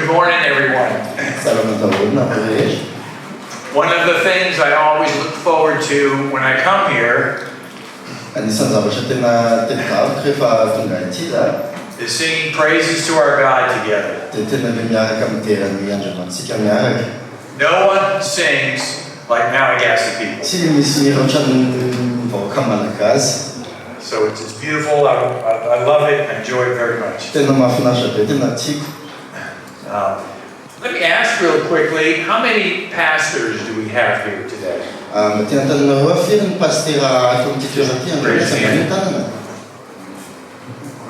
Good morning, everyone. One of the things I always look forward to when I come here is singing praises to our God together. No one sings like Malagasy people. So it's beautiful. I love it. I enjoy it very much. Let me ask real quickly, how many pastors do we have here today?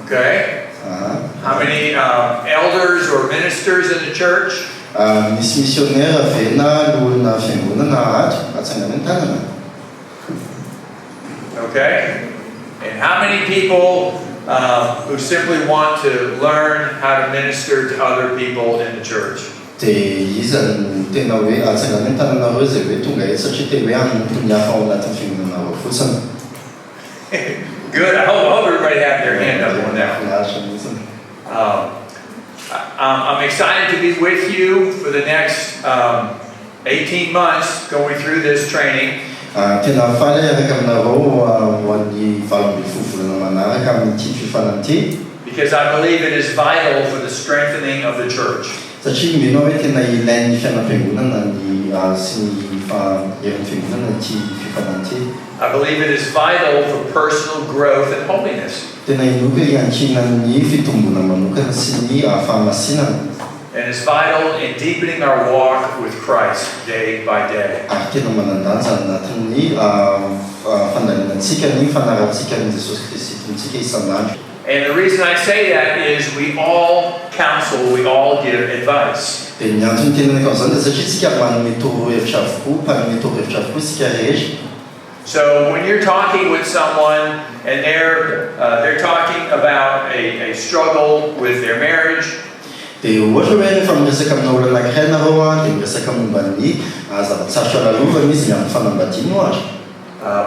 Okay. How many elders or ministers in the church? Okay. And how many people who simply want to learn how to minister to other people in the church? Good. I hope everybody had their hand up on that. I'm excited to be with you for the next 18 months going through this training. Because I believe it is vital for the strengthening of the church. I believe it is vital for personal growth and holiness. And it's vital in deepening our walk with Christ day by day. And the reason I say that is we all counsel, we all give advice. So when you're talking with someone and they're talking about a struggle with their marriage,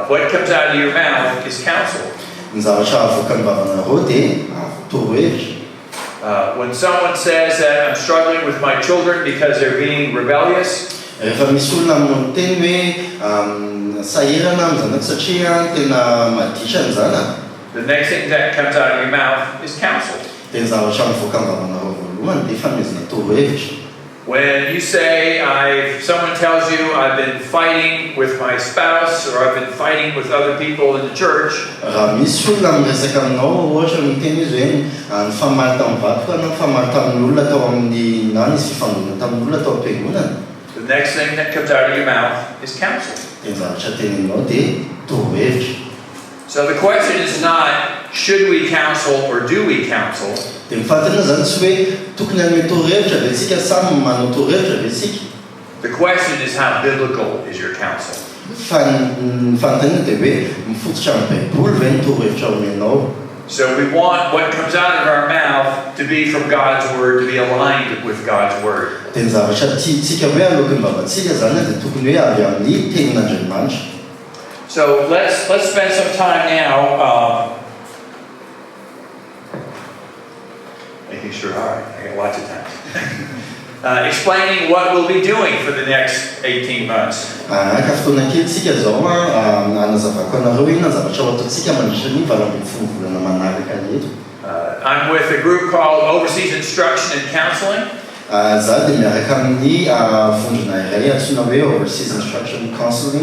what comes out of your mouth is counsel. When someone says that I'm struggling with my children because they're being rebellious, the next thing that comes out of your mouth is counsel. When you say, someone tells you I've been fighting with my spouse or I've been fighting with other people in the church, the next thing that comes out of your mouth is counsel. So the question is not, should we counsel or do we counsel? The question is, how biblical is your counsel? So we want what comes out of our mouth to be from God's Word, to be aligned with God's Word. So let's spend some time now making sure, all right, I got lots of time. Explaining what we'll be doing for the next 18 months. I'm with a group called Overseas Instruction and Counseling. Overseas Instruction Counseling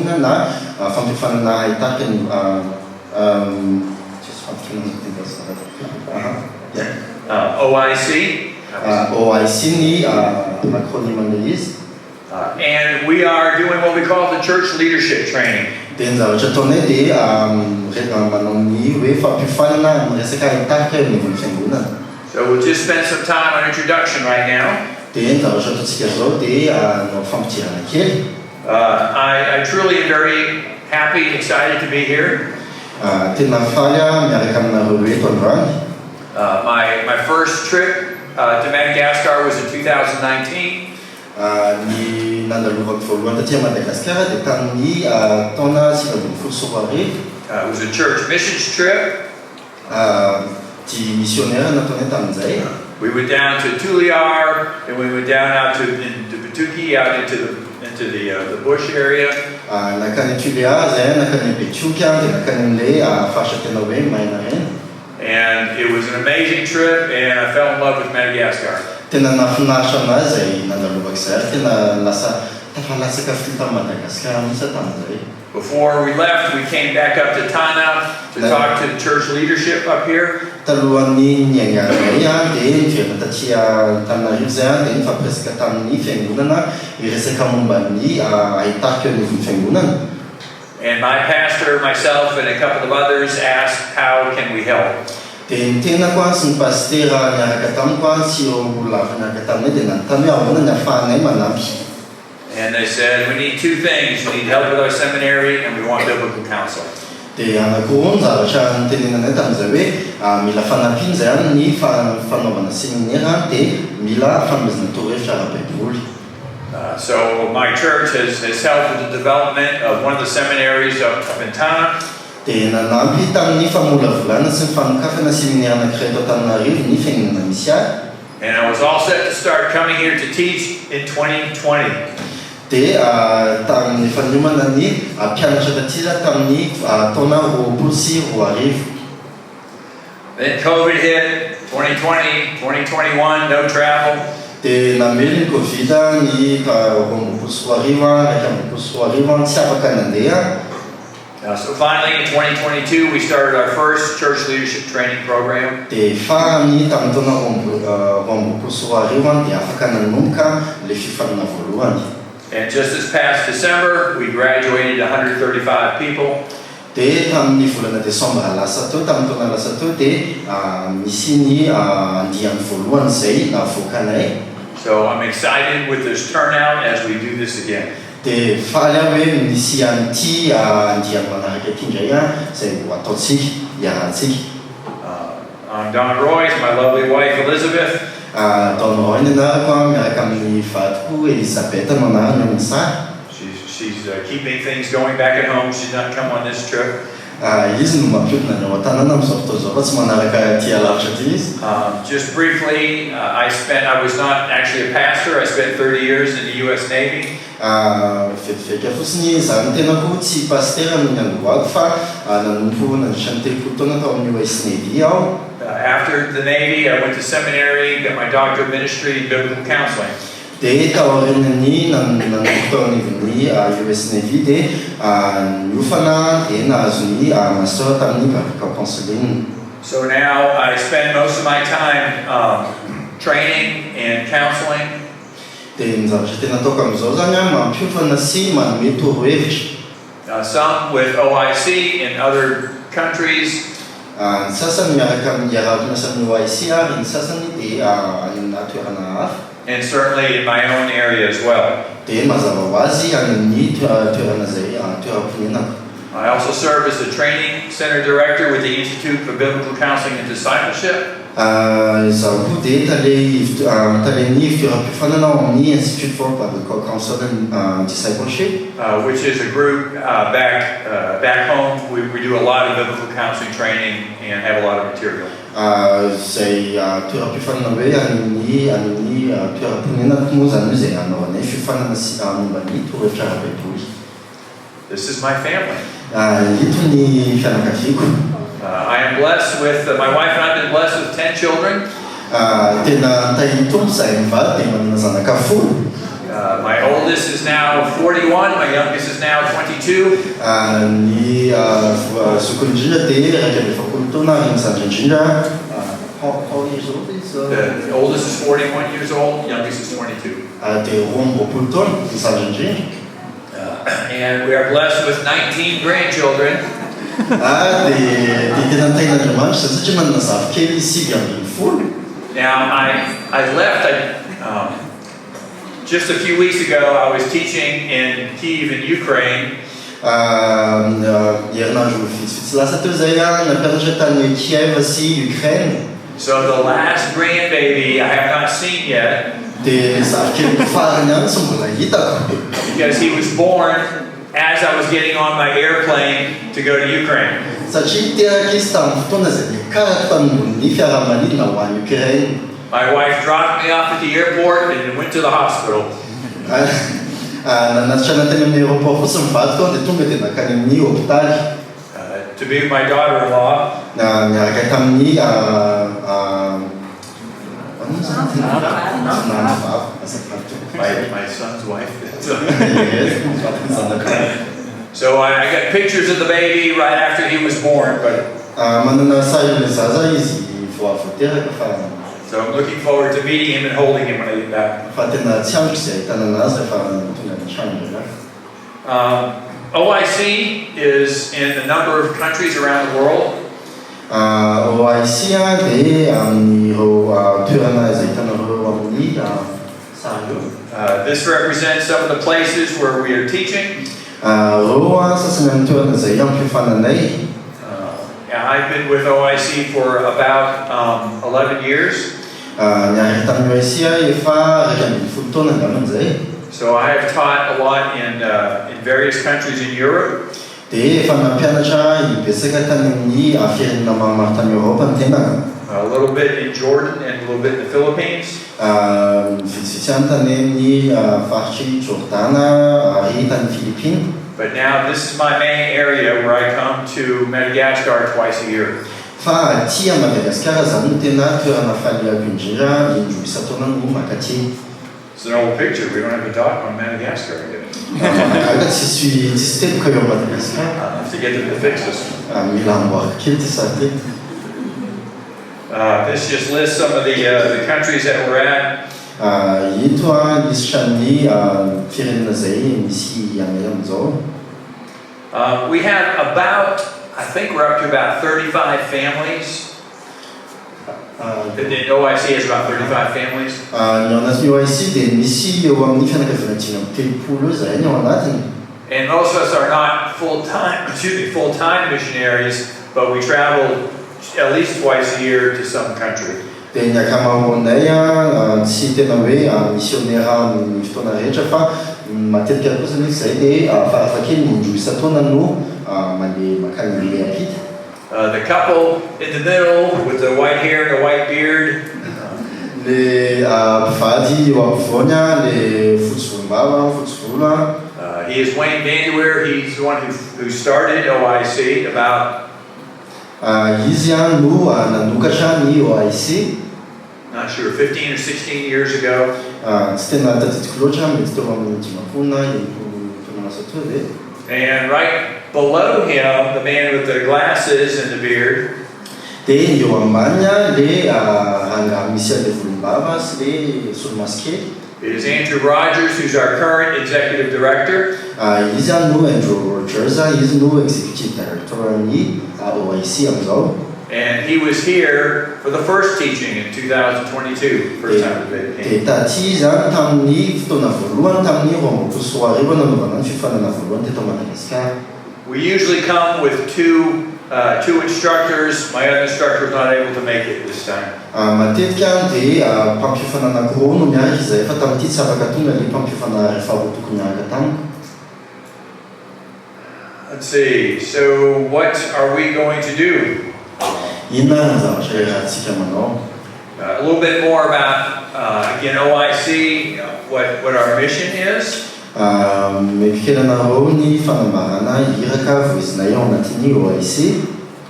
OIC. OIC and we are doing what we call the church leadership training. So we'll just spend some time on introduction right now. I truly am very happy and excited to be here. My first trip to Madagascar was in 2019. It was a church missions trip. We went down to Tuliar, and we went down out to Batuki, out into the bush area. Nakany Tulia zay nakany Betuka dia nakany le fasha tena hoe maina reny. And it was an amazing trip, and I fell in love with Madagascar. Tena nafinaritra anazy zay nandalovako zay tena lasa tafalatsaka fety ta Madagascar mihitsy tamin'izay. Before we left, we came back up to Tana to talk to the church leadership up here. Talohan'ny niainga zay dia niverina taty Antananarivo zay dia nifampiresaka tamin'ny fiangonana iresaka momban'ny ahitako eo anivon'ny fiangonana. And my pastor, myself, and a couple of others asked, how can we help? Dia nitenako sy ny pastera niaraka tamiko sy ireo olona hafa niaraka taminay dia nanontany hoe ahoana ny ahafahanay manampy. And they said, we need two things. We need help with our seminary, and we want biblical counsel. Dia anankiroa ny zavatra nitenenanay tamin'izay hoe mila fanampiana zay ny fanaovana seminaire dia mila fanomezana torohevitra ara-baiboly. So my church has helped with the development of one of the seminaries up in Tana. Dia nanampy tamin'ny famolavolana sy ny fanokafana seminaire anankiray eto Antananarivo ny fiangonana misy ahy. And I was all set to start coming here to teach in 2020. Dia tamin'ny fanomana ny mpianatra taty tamin'ny taona 2020. Then COVID hit, 2020, 2021, no travel. Dia namely ny Covid ny 2020 tsy afaka nandeha. So finally, in 2022, we started our first church leadership training program. Dia farany tamin'ny taona 2020 dia afaka nanomboka le fifanana voalohany. And just this past December, we graduated 135 people. Dia tamin'ny volana Desambra lasa teo tamin'ny taona lasa teo dia misy ny andiany voalohany zay navoakanay. So I'm excited with this turnout as we do this again. Dia faly aho hoe misy an'ity andiany manaraka ity indray zay ho ataontsika iarahantsika. I'm Don Royce, my lovely wife Elizabeth. Don Roy ny anarako miaraka amin'ny vadiko Elizabeth no anarany amin'ny sary. She's keeping things going back at home. She's not come on this trip. Izy no mampiodina ny ao an-tanàna amin'izao fotoana izao fa tsy manaraka ty alavitra ty izy. Just briefly, I was not actually a pastor. I spent 30 years in the U.S. Navy. Vetiveka fotsiny za ny tenako tsy pastera no niangoako fa nanompo nandritrany telopolo taona tao amin'ny US Navy aho. After the Navy, I went to seminary, got my doctorate of ministry in biblical counseling. Dia tao aorianany nanompo tao anivon'ny US Navy dia niofana dia nahazo ny master tamin'ny biblical counseling. So now I spend most of my time training and counseling. Dia ny zavatra tena ataoko amin'izao zany mampiofana sy manome torohevitra. Some with OIC in other countries. Ny sasany miaraka amin'ny iarako miasa amin'ny OIC ary ny sasany dia any amina toerana hafa. And certainly in my own area as well. Dia mazava ho azy any amin'ny toerana zay toeram-ponenako. I also serve as the training center director with the Institute for Biblical Counseling and Discipleship. Zaho koa dia talen'ny fandaharam-piofanana amin'ny Institute for Biblical Counseling and Discipleship. Which is a group back home. We do a lot of biblical counseling training and have a lot of material. Zay toeram-piofanana hoe amin'ny toeram-ponenako moa zany hoe zay anaovanay fiofanana sy momban'ny torohevitra ara-baiboly. This is my family. Ito ny fianakaviako. I am blessed with, my wife and I have been blessed with 10 children. Tena tahitompo zahay mivady dia manana zanaka 10. My oldest is now 41, my youngest is now 22. Ny zokony indrindra dia raika amby 20 taona ary ny zandry indrindra. How years old is? The oldest is 41 years old, youngest is 22. Dia 20 taona ny zandry indrindra. And we are blessed with 19 grandchildren. Dia tena tain'Andriamanitra satria manana zafikely 7 Now I left just a few weeks ago. I was teaching in Kiev in Ukraine. Herinandro vitsivitsy lasa teo zay nampianatra tany Kiev sy Ukraine. So the last grandbaby I have not seen yet. Dia zafikely farany ihany tsy mbola hitako. Because he was born as I was getting on my airplane to go to Ukraine. Satria teraka izy tamin'ny fotoana zay nikaraka tamin'ny fiarahamanidina ho any Ukraine. My wife dropped me off at the airport and went to the hospital. To be with my daughter-in-law. My son's wife. So I got pictures of the baby right after he was born, but so I'm looking forward to meeting him and holding him when I get back. OIC is in a number of countries around the world. This represents some of the places where we are teaching. I've been with OIC for about 11 years. So I have taught a lot in various countries in Europe. A little bit in Jordan and a little bit in the Philippines. But now this is my main area where I come to Madagascar twice a year. It's an old picture. We don't have a dock on Madagascar yet. I have to get them to fix this one. This just lists some of the countries that we're at. We have about, I think we're up to about 35 families. The OIC has about 35 families. And most of us are not full-time missionaries, but we travel at least twice a year to some country. The couple in the middle with the white hair and the white beard. He is Wayne Vanderweer. He's the one who started OIC about. Not sure, 15 or 16 years ago. And right below him, the man with the glasses and the beard, is Andrew Rogers, who's our current executive director. And he was here for the first teaching in 2022, first time that he came. We usually come with two instructors. My other instructor was not able to make it this time. Let's see, so what are we going to do? A little bit more about, again, OIC, what our mission is.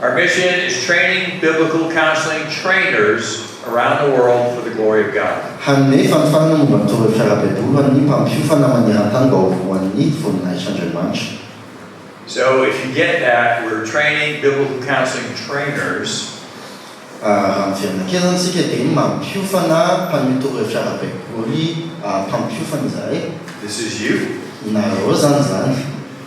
Our mission is training biblical counseling trainers around the world for the glory of God. So if you get that, we're training biblical counseling trainers. This is you.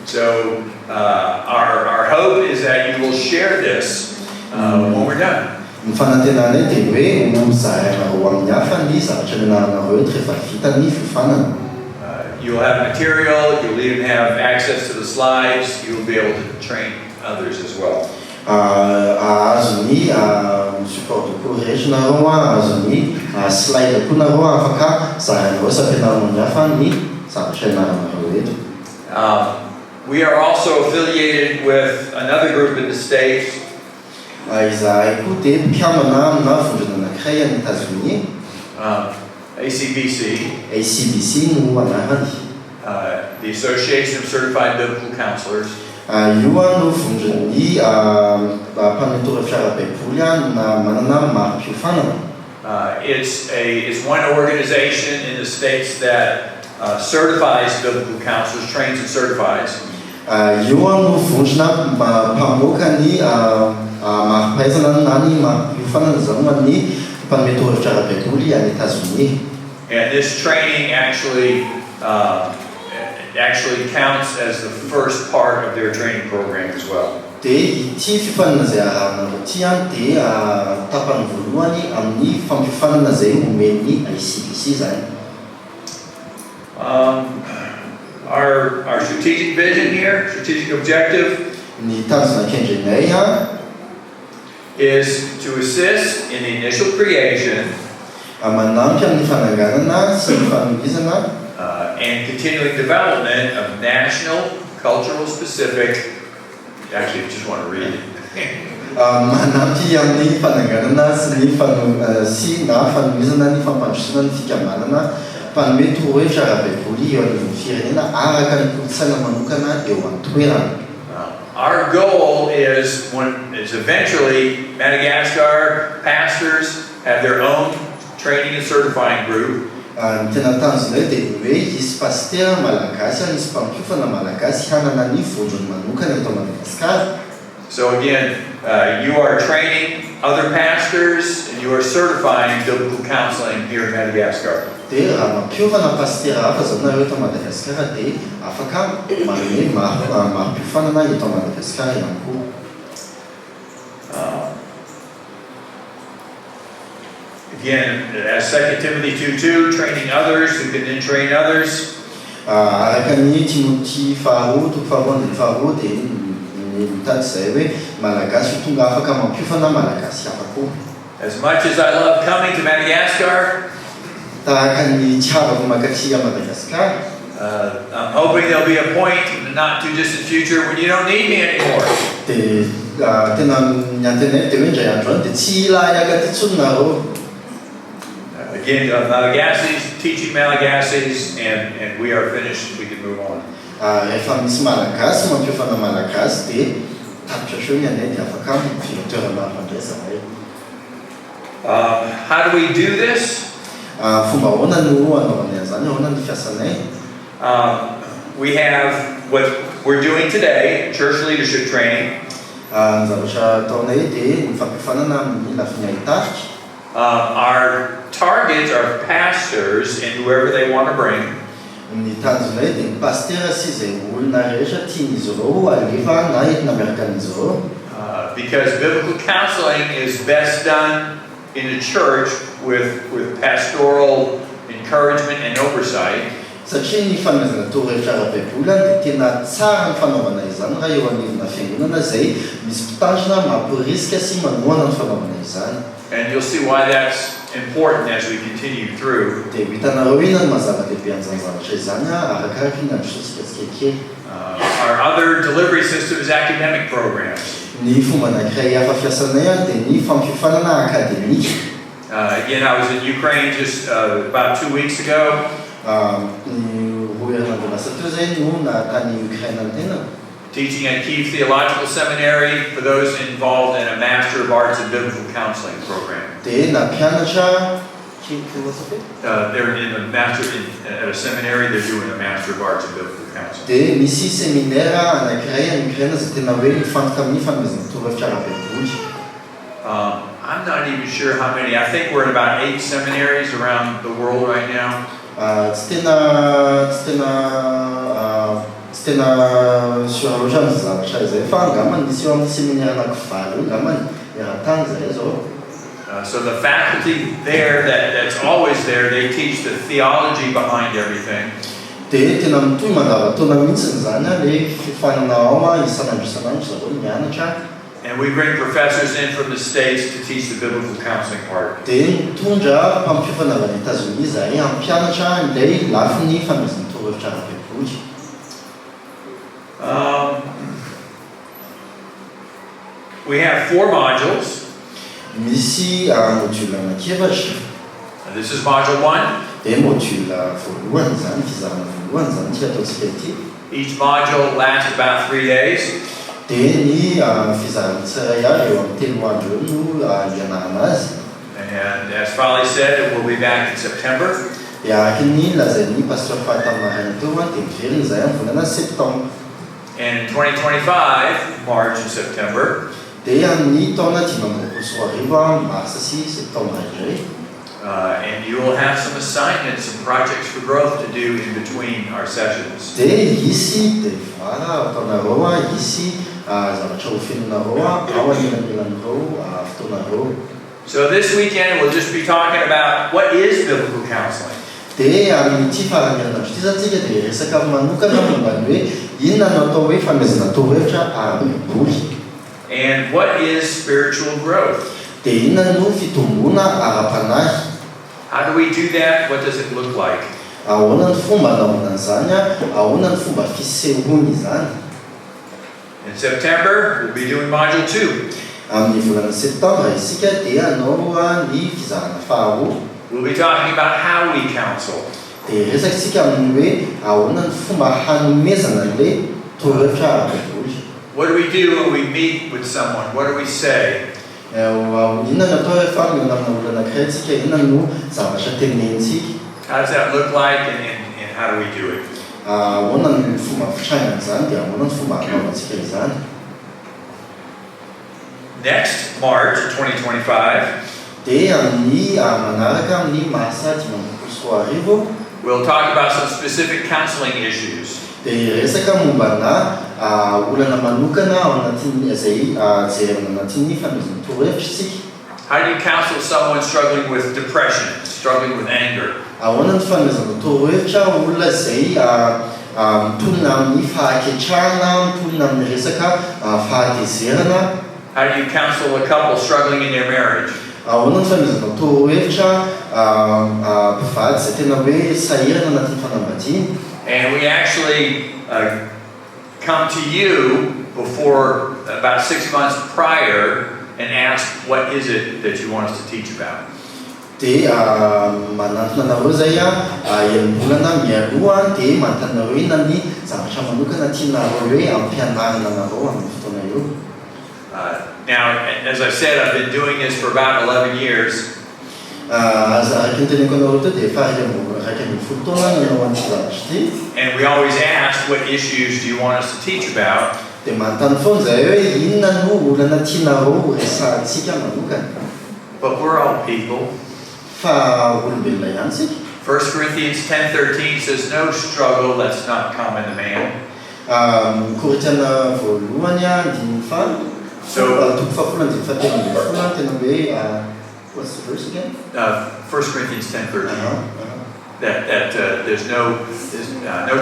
So our hope is that you will share this when we're done. You'll have material, you'll even have access to the slides, you'll be able to train others as well. We are also affiliated with another group in the States. ACBC no anarany. The Association of Certified Biblical Counselors. Io no fondrany mpamitoro fiarabevoly na manana maro-piofanana. It's one organization in the States that certifies biblical counselors, trains and certifies. Io no vondrona mpamoaka ny maro-pahaizana na ny maro-piofanana zany amin'ny mpamitoro fiarabevoly any États-Unis. And this training actually counts as the first part of their training program as well. Ity fifanana zay arahana ity dia tapany voalohany amin'ny fampiofanana zay omen'ny ICBC zany. Our strategic vision here, strategic objective, Ny tanjona kendrenay is to assist in the initial creation manampy amin'ny fananganana sy ny fanomezana and continuing development of national, cultural specific. Actually, I just want to read it. manampy amin'ny fananganana sy ny fanomezana ny fampandrosoana ny fikamanana mpanome torohevitra arabevoly eo anivon'ny firenena araka ny kolontsaina manokana eo an-toerana. Our goal is eventually Madagascar pastors have their own training and certifying group. Ny tena tanjonay dia hoe hisy pasteur malagasy hisy mpampiofana malagasy hanana ny vondrony manokana eto Madagasikara. So again, you are training other pastors and you are certifying biblical counseling here in Madagascar. Dia raha mampiofana pasteur hafa zao nareo eto Madagasikara dia afaka manome maro-piofanana eto Madagasikara ihany koa. Again, as 2 Timothy 2:2, training others who can then train others. Araka ny Timothy faharoa toko faharoa andiny faharoa dia mitady zay hoe malagasy ho tonga afaka mampiofana malagasy hafa koa. As much as I love coming to Madagascar, tahaka ny tiavako makatry a Madagasikara, I'm hoping there'll be a point in the not too distant future when you don't need me anymore. Dia tena ny antenay dia hoe indray andro any dia tsy ilahy ty tsony nareo. Again, Malagasis, teaching Malagasis, and we are finished. We can move on. Rehefa misy malagasy mampiofana malagasy dia tapitra seo ny anay dia afaka toerana fandraisana. How do we do this? Fomba ahoana no anaovanay an'izany, ahoana ny fiasanay? We have what we're doing today, church leadership training. Ny zavatra ataonay dia ny fampiofanana amin'ny lafiny ahitarika. Our targets are pastors and whoever they want to bring. Ny tanjonay dia ny pasteur sy izay olona rehetra tian'izy ireo alefa na entina miaraka amin'izy ireo. Because biblical counseling is best done in the church with pastoral encouragement and oversight. Satria ny fanomezana torohevitra ara-baiboly dia tena tsara ny fanaovana izany raha eo anivona fiangonana izay misy mpitandrina mampirisika sy manohana ny fanaovana izany. And you'll see why that's important as we continue through. Dia hitanareo inona ny mazava-dehibe an'izany zavatra izany arakaraka ny andrositsika tsikekely. Our other delivery system is academic programs. Ny fomba anankiray hafa fiasanay dia ny fampiofanana akademika. Again, I was in Ukraine just about 2 weeks ago. Ny roa herinandro lasa teo zay no natany Ukraine antena. Teaching at Kiev Theological Seminary for those involved in a Master of Arts in Biblical Counseling program. Dia nampianatra they're in a master at a seminary. They're doing a Master of Arts in Biblical Counseling. Dia misy seminaire anankiray any Ukraine zay tena hoe mifantoka amin'ny fanomezana torohevitra ara-baiboly. I'm not even sure how many. I think we're in about 8 seminaries around the world right now. Tsy tena sura loatra amin'ny zavatra izay fa angambany misy eo amin'ny seminaire anankivaly angambany miarantany zay zao. So the faculty there that's always there, they teach the theology behind everything. Dia tena mitohy mandavan-taona mihitsy zany le fifanana ao isanandro zareo mianatra. And we bring professors in from the States to teach the biblical counseling part. Dia mitondra mpampiofana avy any États-Unis zay hampianatra ilay lafiny fanomezana torohevitra ara-baiboly. We have 4 modules. Misy module anankiefatra. This is Module 1. Dia module voalohany zany, fizarana voalohany zany ty ataontsika ity. Each module lasts about 3 days. Dia ny fizarana tsirairay eo amin'ny 3 andro eo no ianarana azy. And as Fali said, it will be back in September. Dia araka ny lazain'ny pasteur Fatamaraina teo dia miverina izay amin'ny volana septambra. And in 2025, March and September, dia amin'ny taona 2024 marsa sy septambra indray. And you will have some assignments and projects for growth to do in between our sessions. Dia isy devoir ataonareo isy zavatra ho fenonareo ao anilan'ilanareo fotoanareo. So this weekend we'll just be talking about what is biblical counseling. Dia amin'ity faran'herinandro ity zatsika dia resaka manokana momba ny hoe inona no atao hoe famezana torohevitra ara-baiboly. And what is spiritual growth? Dia inona no fitombona ara-panahy? How do we do that? What does it look like? Ahoana ny fomba anaovana an'izany ahoana ny fomba fisehoany izany. In September we'll be doing module 2. Amin'ny volana septambra isika dia hanao ny fizarana faharoa. We'll be talking about how we counsel. Dia resakitsika amin'ny hoe ahoana ny fomba hanomezana an'ilay torohevitra ara-baiboly. What do we do when we meet with someone? What do we say? Inona no atao rehefa miona amina olona anankiray tsika, inona no zavatra tenenitsika. How does that look like and how do we do it? Ahoana ny fomba fitrangana izany dia ahoana ny fomba hanaovantsika izany. Next March 2025, dia amin'ny manaraka amin'ny marsa 2024 we'll talk about some specific counseling issues. dia resaka mombana olana manokana ao anatin'ny izay jerena anatin'ny famezana torohevitra isika. How do you counsel someone struggling with depression, struggling with anger? Ahoana ny famezana torohevitra olona izay mitolona amin'ny fahaketrahana, mitolona amin'ny resaka fahatezerana. How do you counsel a couple struggling in their marriage? Ahoana ny famezana torohevitra mpivady izay tena hoe sahirana anatin'ny fanambadiana. And we actually come to you before about 6 months prior and ask what is it that you want us to teach about. Dia manantona anareo zay enim-bolana mialoha dia manontany nareo inona ny zavatra manokana tianareo hoe ampianarina anareo amin'ny fotoana eo. Now, as I said, I've been doing this for about 11 years. Araka ny teneniko anareo teo dia efa raiky ambin'ny folo taona nanao an'ity zavatra ity. And we always ask, what issues do you want us to teach about? Dia manontany foana zay hoe inona no olana tianareo resahantsika manokana. But we're all people. Fa olombelona ihany tsika. 1 Corinthians 10:13 says, no struggle that's not common to man. Korinthiana voalohany andininy falo. Toko fahafolony andininy fahatelo ambin'ny folo tena hoe what's the verse again? 1 Corinthians 10:13. That there's no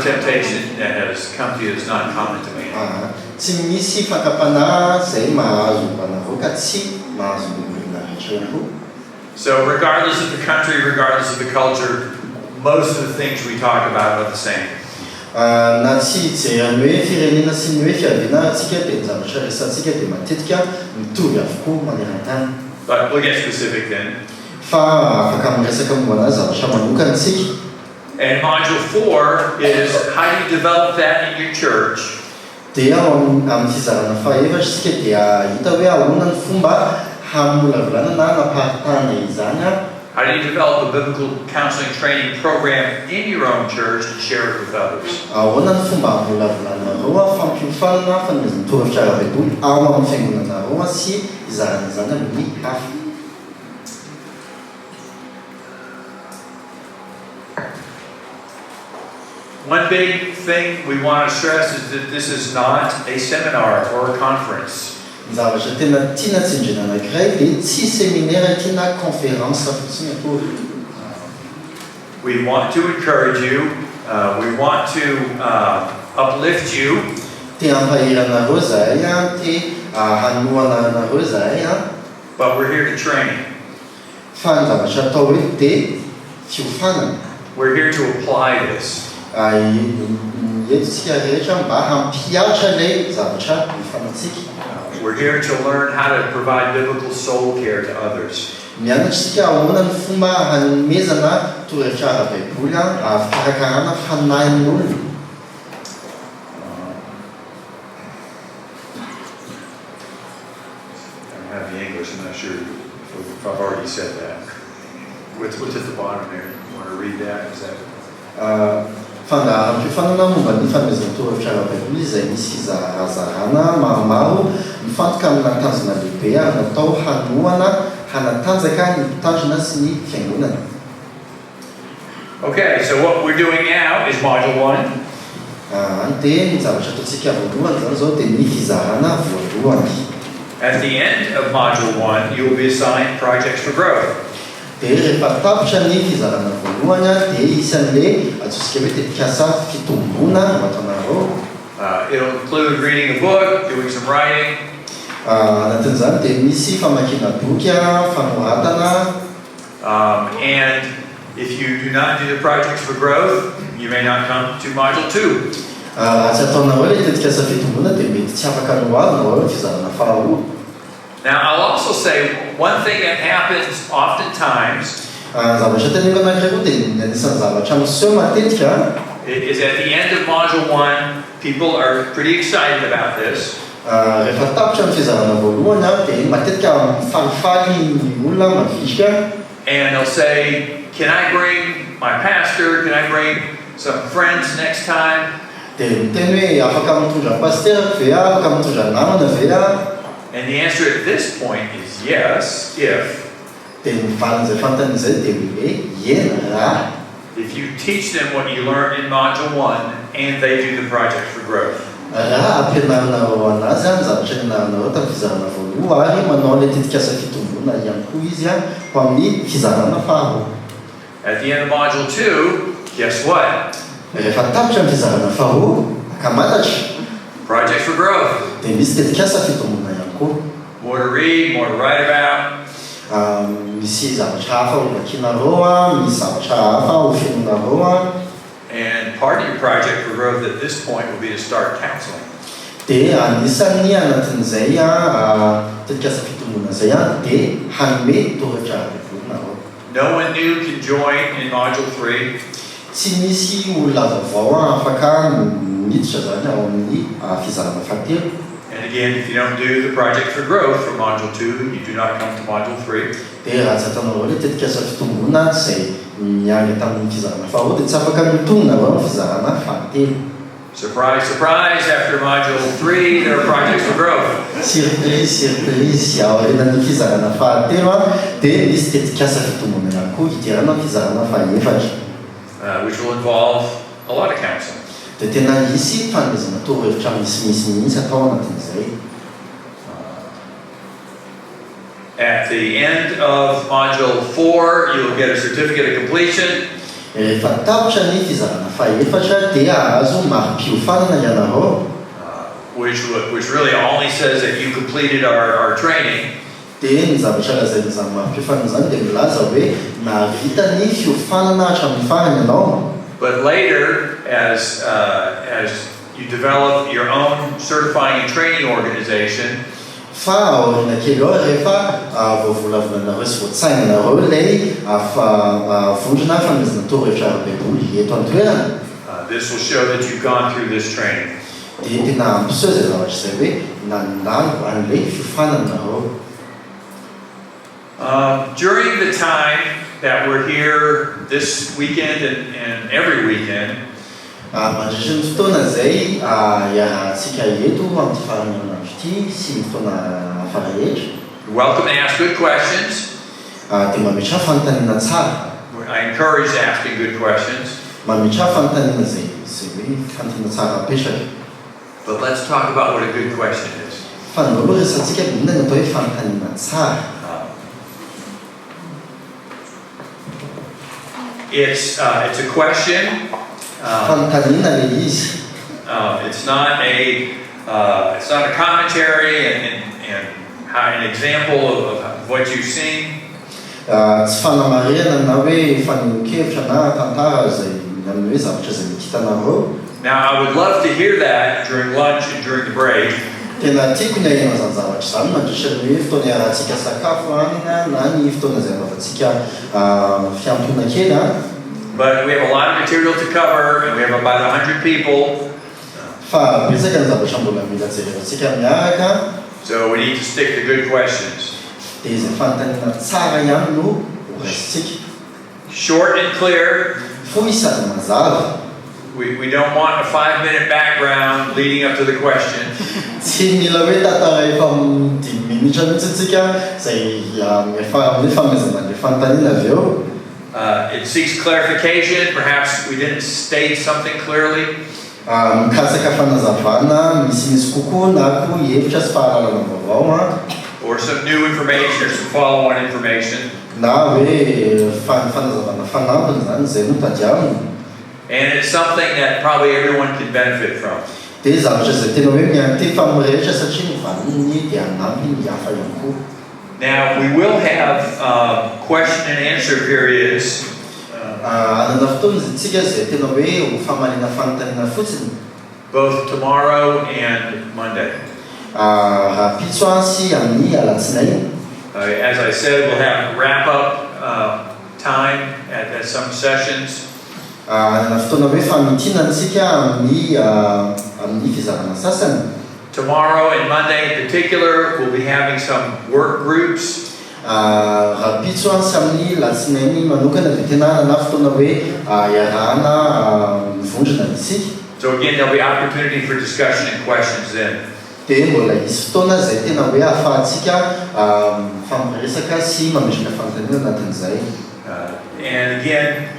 temptation that has come to you that's not common to man. Tsy misy fakapana zay mahazo anareo ka tsy mahazo olombelona rehetra ihany. So regardless of the country, regardless of the culture, most of the things we talk about are the same. Na tsy jerany hoe firenena sy ny hoe fiavianarantsika dia ny zavatra resantsika dia matetika mitovy avokoa maneran-tany. But we'll get specific then. Fa afaka miresaka mombana zavatra manokana tsika. And module 4 is how do you develop that in your church? Dia amin'ny fizarana fahaefatra tsika dia hita hoe ahoana ny fomba hamolavolana na hanaparitana izany. How do you develop a biblical counseling training program in your own church and share it with others? Ahoana ny fomba hamolavolanareo fampiofanana fanomezana torohevitra ara-baiboly ao amin'ny fiangonanareo sy izarana izany amin'ny hafa. One big thing we want to stress is that this is not a seminar or a conference. Ny zavatra tena tiana tsindriana anankiray dia tsy seminaire ity na conférence fotsiny akory. We want to encourage you. We want to uplift you. Tia hampahery anareo zahay tia hanoana anareo zahay. But we're here to train. Fa ny zavatra atao hoe dia fiofanana. We're here to apply this. Entsika rehetra mba hampiatra ilay zavatra ifanantsika. We're here to learn how to provide biblical soul care to others. Mianatrisika ahoana ny fomba hanomezana torohevitra ara-baiboly fikarakarana fanahin'ny olona. I don't have the English, I'm not sure if I've already said that. What's at the bottom there? You want to read that? Is that? Fandaharam-piofanana momba ny fanomezana torohevitra ara-baiboly izay misy fizarazarana maromaro mifantoka amina tanjona lehibe ary natao hanohana hanatanjaka ny mpitandrina sy ny fiangonana. Okay, so what we're doing now is Module 1. Dia ny zavatra ataontsika voalohany zany zao dia ny fizarana voalohany. At the end of Module 1, you will be assigned projects for growth. Dia rehefa tapitra ny fizarana voalohany dia isan'ilay atsotsika hoe tetikasa fitombona ho ataonareo. It'll include reading a book, doing some writing. Anatin'izany dia misy famakiana boky, fanoratana. And if you do not do the projects for growth, you may not come to Module 2. Tsy ataonareo ilay tetikasa fitombona dia mety tsy afaka loharina fizarana faharoa. Now, I'll also say one thing that happens oftentimes is at the end of Module 1, people are pretty excited about this. And they'll say, can I bring my pastor? Can I bring some friends next time? And the answer at this point is yes, if you teach them what you learned in Module 1 and they do the project for growth. At the end of Module 2, guess what? Projects for growth. More to read, more to write about. And part of your project for growth at this point will be to start counseling. No one new can join in Module 3. And again, if you don't do the project for growth for Module 2, you do not come to Module 3. Surprise, surprise, after Module 3, there are projects for growth. Which will involve a lot of counseling. At the end of Module 4, you will get a certificate of completion. Which really only says that you completed our training. But later, as you develop your own certifying and training organization, this will show that you've gone through this training. During the time that we're here this weekend and every weekend, you're welcome to ask good questions. I encourage asking good questions. But let's talk about what a good question is. It's a question. It's not a commentary and an example of what you've seen. Now, I would love to hear that during lunch and during the break. tena tiako ny ahena zany zavatra zany mandritra ny hoe fotoana iarahantsika sakafo hanina na ny fotoana izay anaovantsika fiantona kely a. But we have a lot of material to cover, and we have about 100 people. Fa betsaka ny zavatra mbola mila jerevantsika miaraka. So we need to stick to good questions. Dia izay fanontaniana tsara ihany no ho raisitsika. Short and clear. Fohy sady mazava. We don't want a 5-minute background leading up to the question. Tsy mila hoe tantara efa 5 minitra mihitsy antsika zay efa amin'ny famezana le fanontaniana avy eo. It seeks clarification. Perhaps we didn't state something clearly. Mikasaka fanazavana misy kokoa na koa hevitra sy fahalalana vaovao or some new information or some follow-on information. Na hoe fanazavana fanampiny zany zay no tadiavina. And it's something that probably everyone can benefit from. Dia zavatra zay tena hoe miantefa amin'ny rehetra satria ny vaniny dia hanampy ny hafa ihany koa. Now we will have question and answer periods. Anana fotoana tsika zay tena hoe ho famalina fanontaniana fotsiny. Both tomorrow and Monday. Rapitso sy amin'ny alatsinainy. As I said, we'll have wrap-up time at some sessions. Anana fotoana hoe famitinantsika amin'ny fizarana sasany. Tomorrow and Monday in particular, we'll be having some work groups. Rapitso sy amin'ny latsinainy manokana dia tena ana fotoana hoe iarahana mivondrona isika. So again, there'll be opportunity for discussion and questions then. Dia mbola isy fotoana zay tena hoe ahafahantsika fampiresaka sy mametraka fanontaniana anatin'izay. And again,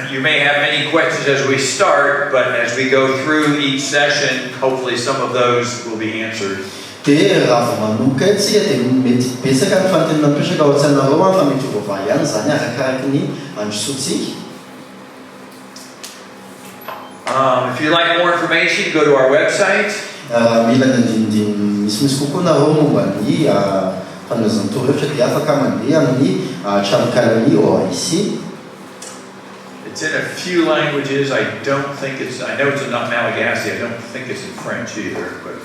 you may have many questions as we start, but as we go through each session, hopefully some of those will be answered. Dia raha manomboka tsika dia mety betsaka ny fanontaniana mipetraka ao an-tsainareo fa mety ho vaovao ihany zany arakaraky ny androsoantsika. If you'd like more information, go to our website. Mila nandinindiny misimisy kokoa nareo momba ny fanomezana torohevitra dia afaka mandeha amin'ny tranokala-ny OIC. It's in a few languages. I know it's not Malagasy. I don't think it's in French either. But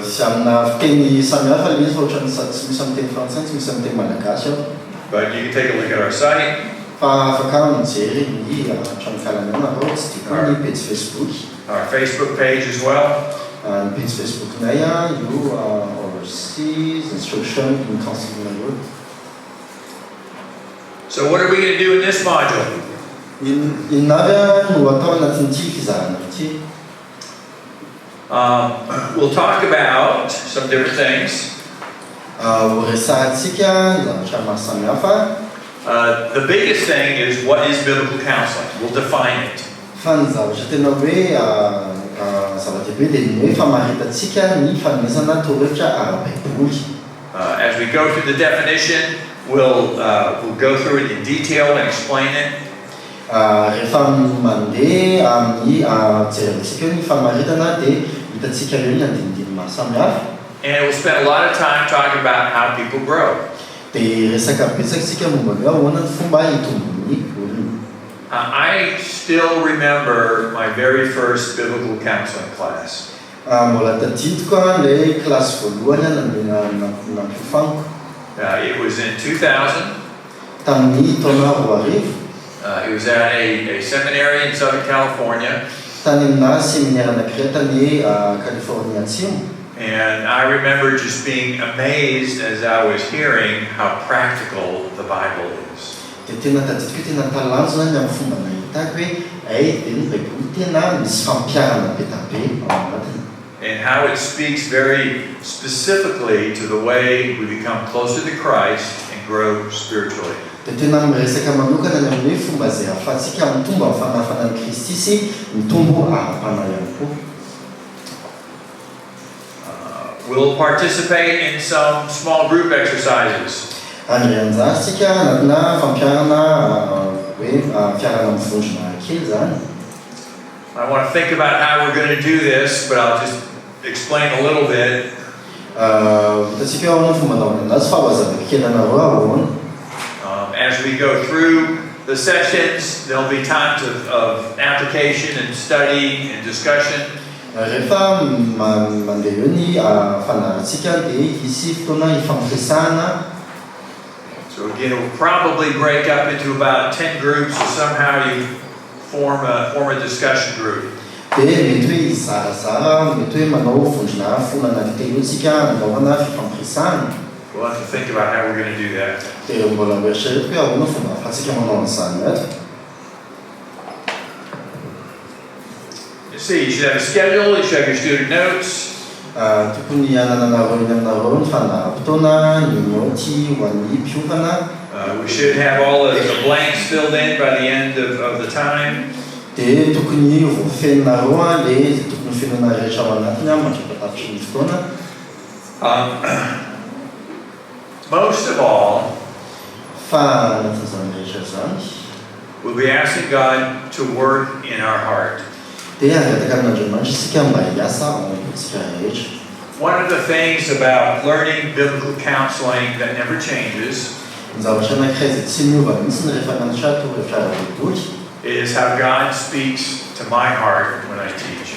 sy amina fiteny samihafa le izy fa ohatrany tsy misy amin'ny teny frantsay tsy misy amin'ny teny malagasy ao. But you can take a look at our site. Fa afaka mijery ny tranokala-ny nareo tsy dia ny page Facebook. Our Facebook page as well. Ny page Facebook-nay io overseas instruction in counseling. So what are we going to do in this module? Inavy no atao anatin'ity fizarana ity. We'll talk about some different things. Ho resahantsika zavatra maro samihafa. The biggest thing is what is biblical counseling. We'll define it. Fa ny zavatra tena hoe zava-dehibe dia ny hoe famaritantsika ny fanomezana torohevitra ara-baiboly. As we go through the definition, we'll go through it in detail and explain it. Rehefa mandeha amin'ny jerevantsika eo ny famaritana dia hitantsika eo ny andinindiny maro samihafa. And we'll spend a lot of time talking about how people grow. Dia resaka betsaka tsika momba ny ahoana ny fomba hitombony olona. I still remember my very first biblical counseling class. Mbola tadidiko ilay kilasy voalohany nampiofaniko. It was in 2000. Tamin'ny taona roa arivo. It was at a seminary in Southern California. Tany amina seminaire anankiray tany California Atsimo. And I remember just being amazed as I was hearing how practical the Bible is. Dia tena tadidiko tena talanjona ny amin'ny fomba nahitako hoe dia ny baiboly tena misy fampiarana be tabe ao anatiny. And how it speaks very specifically to the way we become closer to Christ and grow spiritually. Dia tena miresaka manokana ny amin'ny fomba izay ahafahantsika mitombo amin'ny fanafana ny Kristy sy mitombo ara-panahy ihany koa. We'll participate in some small group exercises. Andrianzatsika anatina fampiarana hoe fiarana mivondrona kely zany. I want to think about how we're going to do this, but I'll just explain a little bit. Hitantsika eo amin'ny fomba anaovana anazy fa hoazavako kely anareo ahoana. As we go through the sessions, there'll be times of application and study and discussion. Rehefa mandeha eo ny fandaharantsika dia hisy fotoana ifampiresahana. So again, it will probably break up into about 10 groups, so somehow you form a discussion group. Dia mety hoe izarazara, mety hoe manao vondrona fona anankitelo antsika anaovana fifampiresahana. We'll have to think about how we're going to do that. Dia mbola mieritrereto hoe ahoana fomba ahafahantsika manao an'izany eto. You see, you should have a schedule, you should have your student notes. Tokony anananareo eny aminareo ny fandaharam-potoana, ny noty ho an'ny mpiofana. We should have all the blanks filled in by the end of the time. Dia tokony voafeninareo le tokony fenona rehetra ao anatiny mandra-patapitry ny fotoana. Most of all, fa anatin'izany rehetra zany, we'll be asking God to work in our heart. Dia angataka amin'Andriamanitra isika mba hiasa ao anatintsika rehetra. One of the things about learning biblical counseling that never changes Ny zavatra anankiray izay tsy miova mihitsy rehefa nanatra torohevitra ara-baiboly is how God speaks to my heart when I teach.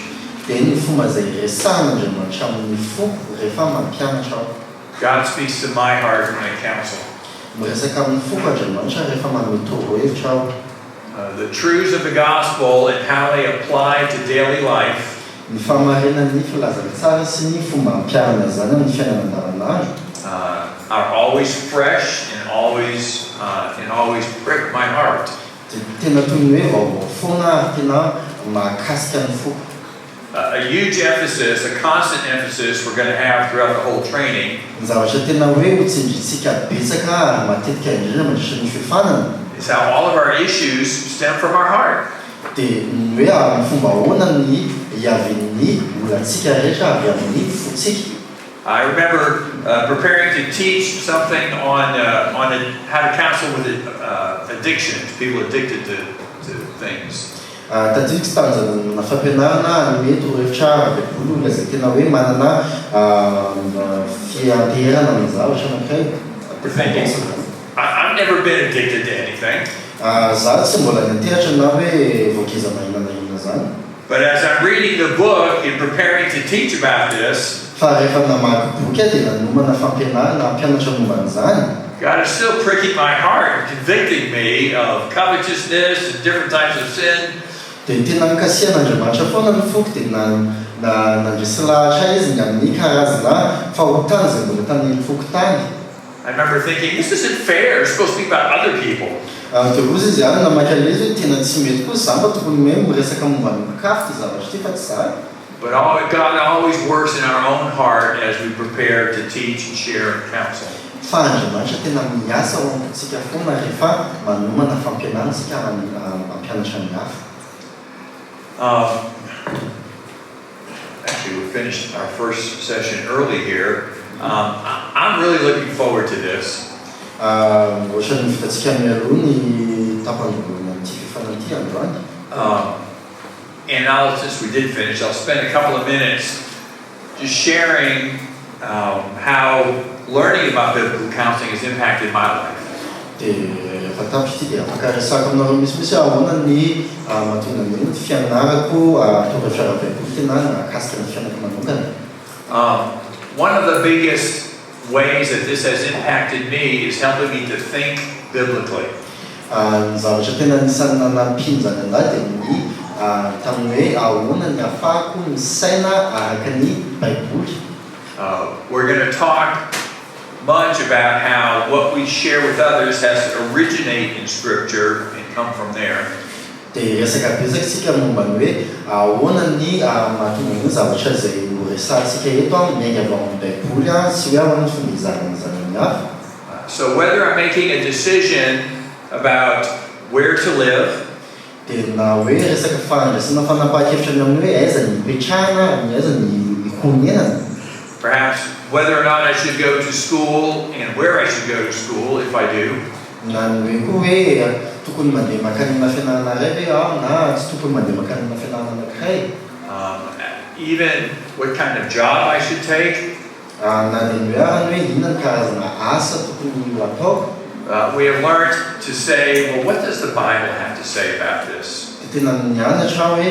dia ny fomba izay resahan'Andriamanitra amin'ny fo rehefa mampianatra aho. God speaks to my heart when I counsel. Miresaka amin'ny foko Andriamanitra rehefa manome torohevitra aho. The truths of the gospel and how they apply to daily life Ny famarinan'ny filazana tsara sy ny fomba ampiarana izany amin'ny fiainana andavanandro are always fresh and always prick my heart. dia tena toy ny hoe vaovao foana ary tena mahakasika ny foko. A huge emphasis, a constant emphasis we're going to have throughout the whole training Ny zavatra tena hoe hotsindratsika betsaka ary matetika indrindra mandritra ny fifanana is how all of our issues stem from our heart. dia ny hoe amin'ny fomba ahoana ny iavin'ny olantsika rehetra avy amin'ny fotsika. I remember preparing to teach something on how to counsel with addiction, people addicted to things. Tadidiko sy tanjana fampianarana hanome torohevitra baiboly olona izay tena hoe manana fianteherana amin'ny zavatra anankiray. I've never been addicted to anything. Za tsy mbola nanteratra na hoe voakeza mahinana zany. But as I'm reading the book and preparing to teach about this, fa rehefa namaky boky dia nanomana fampianarana hampianatra momba an'izany. God is still pricking my heart, convicting me of covetousness and different types of sin. Dia tena mikasihan'Andriamanitra foana ny foko dia nandresy lahatra izy nga amin'ny karazana fahotana izay mbola tany foko tany. I remember thinking, this isn't fair. It's supposed to be about other people. Dia rozy izy ihany namaky alezy hoe tena tsy mety koa zamba tokony hoe miresaka momba ny makafy ty zavatra ty fa tsy zany. But God always works in our own heart as we prepare to teach and share and counsel. Fa Andriamanitra tena miasa ao amintsika foana rehefa manomana fampianarana tsika mampianatra ny hafa. Actually, we finished our first session early here. I'm really looking forward to this. Ohatrany vitatsika mialoha ny tapandrobona ty fifananty androany. And since we did finish, I'll spend a couple of minutes just sharing how learning about biblical counseling has impacted my life. Dia rehefa tapitra ty dia afaka resaka aminareo misimisy ahoana ny mahatonga ny fianarako torohevitra ara-baiboly tena nakasika ny fianako manokana. One of the biggest ways that this has impacted me is helping me to think biblically. Ny zavatra tena anisan'ny nanampinjana anahy dia ny tamin'ny hoe ahoana ny ahafahako misaina araka ny baiboly. We're going to talk much about how what we share with others has to originate in Scripture and come from there. Dia resaka betsaka tsika momba ny hoe ahoana ny mahatonga ny zavatra izay resantsika eto miainga avy amin'ny baiboly sy hoe ahoana ny fomba izarana ny hafa. So whether I'm making a decision about where to live, dia na hoe resaka fandraisana fanapahan-kevitra ny amin'ny hoe aiza ny hipetrahana ny aiza ny ikonenana. Perhaps whether or not I should go to school and where I should go to school if I do. Na ny hoe koa hoe tokony mandeha makany amina fianarana iray ve aho na tsy tokony mandeha makany amina fianarana anankiray. Even what kind of job I should take. Na dia ny hoe inona ny karazana asa tokony ataoko. We have learned to say, well, what does the Bible have to say about this? tena nianatra hoe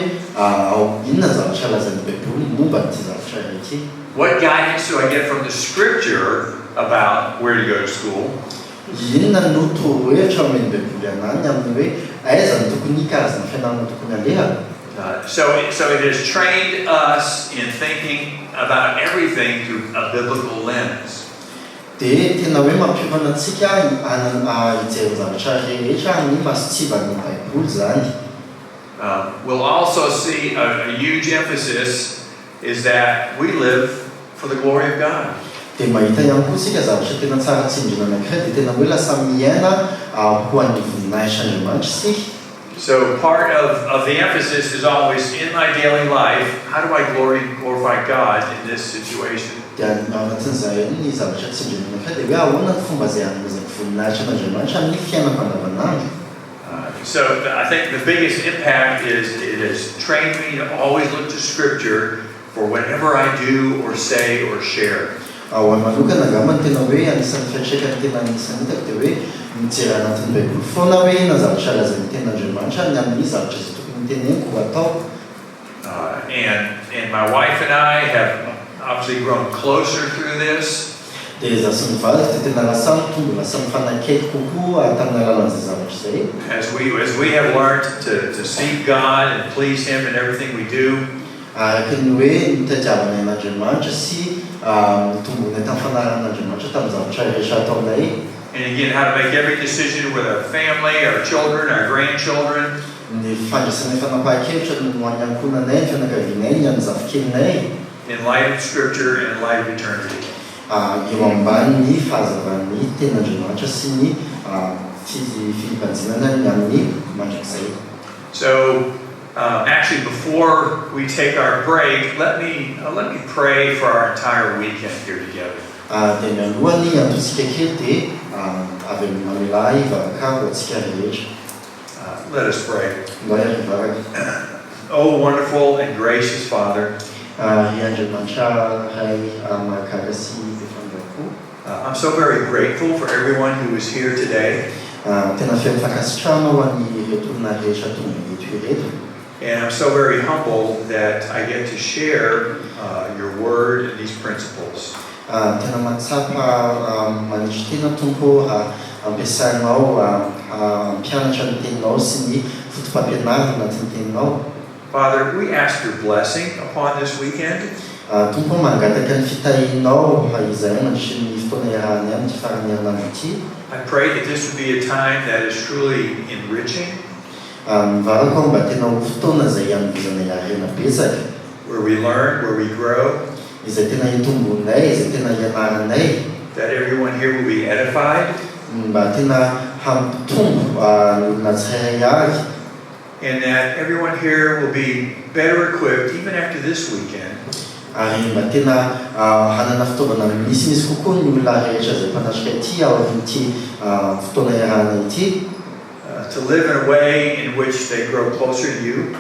inona zavatra lazan'ny Baiboly momba ty zavatra rehetra. What guidance do I get from the scripture about where to go to school? Inona no torohevitra amin'ny Baiboly anany amin'ny hoe aiza ny tokony karazana fianarana tokony aleha. So it has trained us in thinking about everything through a biblical lens. Dia tena hoe mampiovana antsika hijery zavatra rehetra amin'ny masotsivan'ny Baiboly zany. We'll also see a huge emphasis is that we live for the glory of God. Dia mahita ihany koa sika zavatra tena tsara tsindrina anankiray dia tena hoe lasa miaina ho an'ny voninahitran'Andriamanitra isika. So part of the emphasis is always in my daily life, how do I glorify God in this situation? Dia anatin'izay ny zavatra tsindrina anankiray dia hoe ahoana ny fomba izay hanomezako voninahitran'Andriamanitra amin'ny fiainako andavanandro. So I think the biggest impact is it has trained me to always look to Scripture for whatever I do or say or share. Ao manokana angamba tena hoe anisan'ny fiantraikany tena anisan'ny hitako dia hoe mijery anatin'ny Baiboly foana hoe inona zavatra lazain'ny ten'Andriamanitra ny amin'ny zavatra izay tokony teneniko ho atao. And my wife and I have obviously grown closer through this. Dia izaho sy ny vadiko dia tena lasa mitombo lasa mifanakaiky kokoa tamin'ny alalan'izay zavatra izay. As we have learned to seek God and please Him in everything we do. Araka ny hoe nitadiavana an'Andriamanitra sy mitombona tamin'ny fanaran'Andriamanitra tamin'ny zavatra rehetra ataonay. And again, how to make every decision with our family, our children, our grandchildren. Ny fandraisana fanapahan-kevitra no hoan'ny ankonanay, ny fianakavianay, ny zafikelinay. In light of Scripture and in light of eternity. Eo ambanin'ny fahazavan'ny ten'Andriamanitra sy ny fifanjinana ny amin'ny mandrakizay. So actually, before we take our break, let me pray for our entire weekend here together. Dia mialohany androtsika kely dia avy mamelay ivavaka ho antsika rehetra. Let us pray. Oh, wonderful and gracious Father. I'm so very grateful for everyone who is here today. And I'm so very humbled that I get to share your word and these principles. Father, we ask your blessing upon this weekend. I pray that this would be a time that is truly enriching, where we learn, where we grow, that everyone here will be edified, and that everyone here will be better equipped even after this weekend to live in a way in which they grow closer to you,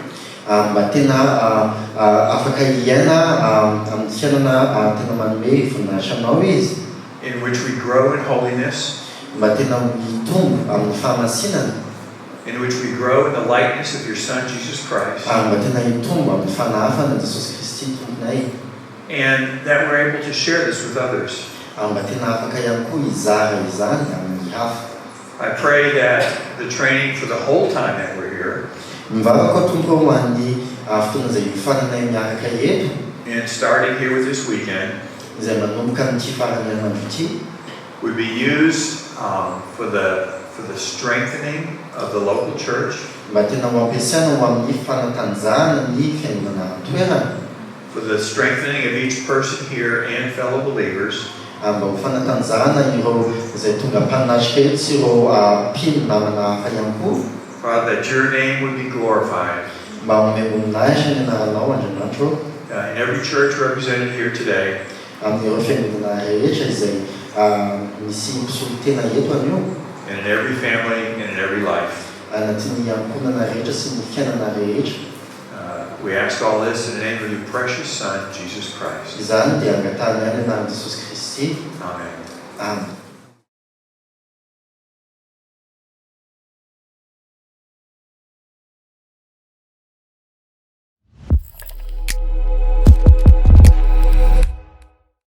in which we grow in holiness, in which we grow in the likeness of your Son, Jesus Christ, and that we're able to share this with others. I pray that the training for the whole time that we're here, and starting here with this weekend, would be used for the strengthening of the local church, for the strengthening of each person here and fellow believers, Father, that your name would be glorified in every church represented here today, and in every family and in every life. We ask all this in the name of your precious Son, Jesus Christ. Amen. Amen.